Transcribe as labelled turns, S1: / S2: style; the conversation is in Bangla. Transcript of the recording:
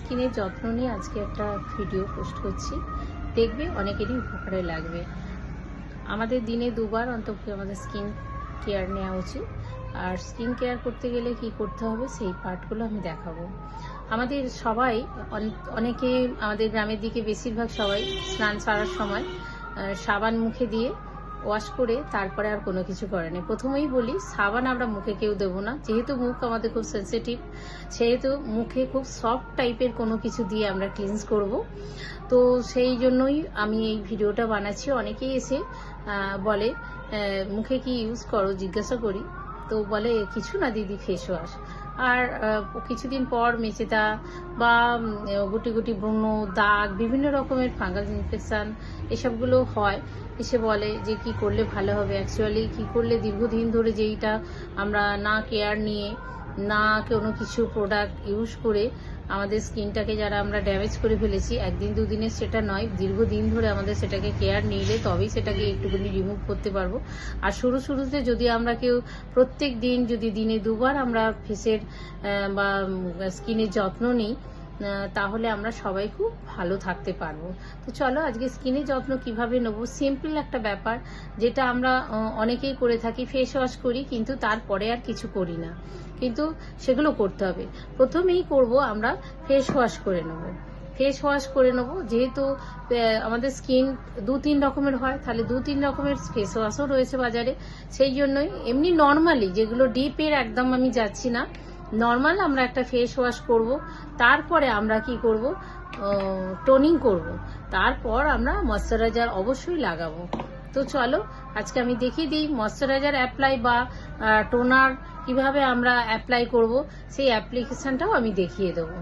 S1: স্কিনের যত্ন নিয়ে আজকে একটা ভিডিও পোস্ট করছি, দেখবে অনেকেরই উপকারে লাগবে। আমাদের দিনে দুবার অন্তত আমাদের স্কিন কেয়ার নেওয়া উচিত। আর স্কিন কেয়ার করতে গেলে কি করতে হবে সেই পার্টগুলো আমি দেখাবো। আমাদের সবাই অনেকে আমাদের গ্রামের দিকে বেশিরভাগ সবাই স্নান সারার সময় সাবান মুখে দিয়ে ওয়াশ করে তারপরে আর কোনো কিছু করে না। প্রথমেই বলি, সাবান আমরা মুখে কেউ দেবো না, যেহেতু মুখ আমাদের খুব সেন্সিটিভ, সেহেতু মুখে খুব সফট টাইপের কোনো কিছু দিয়ে আমরা ক্লিনজ করব। তো সেই জন্যই আমি এই ভিডিওটা বানাচ্ছি। অনেকেই এসে বলে মুখে কি ইউজ করো, জিজ্ঞাসা করি, তো বলে কিছু না দিদি, ফেস ওয়াশ। আর কিছুদিন পর মেচেদা বা গুটি গুটি ব্রণ, দাগ, বিভিন্ন রকমের ফাঙ্গাল ইনফেকশন এসবগুলো হয়। এসে বলে যে কি করলে ভালো হবে। অ্যাকচুয়ালি কি করলে দীর্ঘদিন ধরে যেইটা আমরা না কেয়ার নিয়ে, না কোনো কিছু প্রোডাক্ট ইউজ করে আমাদের স্কিনটাকে যারা আমরা ড্যামেজ করে ফেলেছি, একদিন দুদিনের সেটা নয়, দীর্ঘদিন ধরে আমাদের সেটাকে কেয়ার নিলে তবেই সেটাকে একটুখানি রিমুভ করতে পারবো। আর শুরুতে যদি আমরা কেউ প্রত্যেক দিন, যদি দিনে দুবার আমরা ফেসের বা স্কিনের যত্ন নিই, তাহলে আমরা সবাই খুব ভালো থাকতে পারবো। তো চলো আজকে স্কিনের যত্ন কিভাবে নেবো। সিম্পল একটা ব্যাপার, যেটা আমরা অনেকেই করে থাকি, ফেস ওয়াশ করি কিন্তু তারপরে আর কিছু করি না, কিন্তু সেগুলো করতে হবে। প্রথমেই করব আমরা ফেস ওয়াশ করে নেব। ফেস ওয়াশ করে নেব, যেহেতু আমাদের স্কিন দু তিন রকমের হয়, তাহলে দু তিন রকমের ফেস ওয়াশও রয়েছে বাজারে। সেই জন্যই এমনি নর্মালি, যেগুলো ডিপের একদম আমি যাচ্ছি না, নর্মাল আমরা একটা ফেস ওয়াশ করব। তারপরে আমরা কি করব, টোনিং করব। তারপর আমরা ময়শ্চারাইজার অবশ্যই লাগাবো। তো চলো আজকে আমি দেখিয়ে দিই ময়শ্চারাইজার অ্যাপ্লাই বা টোনার কিভাবে আমরা অ্যাপ্লাই করব, সেই অ্যাপ্লিকেশনটাও আমি দেখিয়ে দেবো।